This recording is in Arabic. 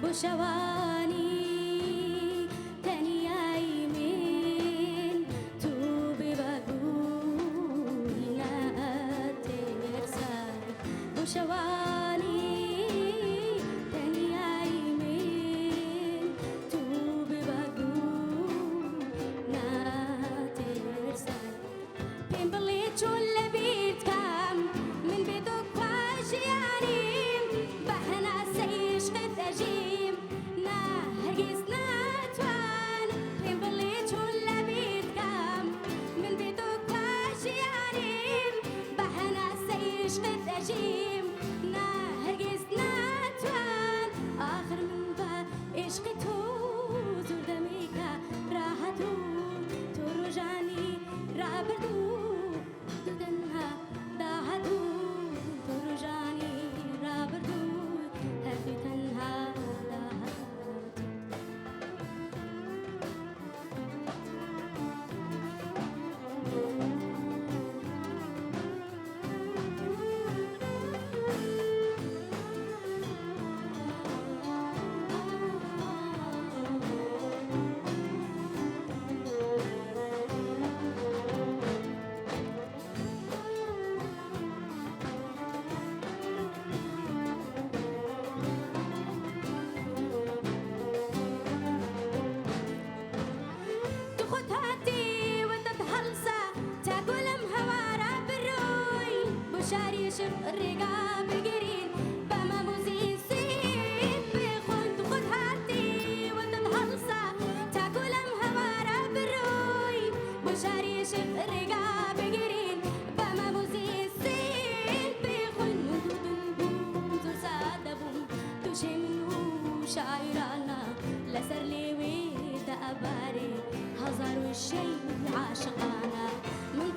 بوشواني تاني يمين توبي بقولنا ترسل بوشواني تاني يمين توبي بقولنا ترسل بين بليت ولا بيت كام من بيتك واجياني بحنا سيش قد أجيم نهرقز ناتوان بين بليت ولا بيت كام من بيتك واجياني بحنا سيش قد أجيم نهرقز ناتوان آخر من با عشقتو زور دميكا راحتو ترجعني رابردو ددنها داهدو ترجعني رابردو هفي تنها داهدو تخد هاتي وتتهلصة تاكل مهوارة بالروي بشاري شرق الرقاب القرين بما مزيسين بيخون تخد هاتي وتتهلصة تاكل مهوارة بالروي بشاري شرق الرقاب القرين بما مزيسين بيخون مدودن زور سادبون توشي منو شاعرانا لسر ليوي أباري هزار الشي عاشقانا من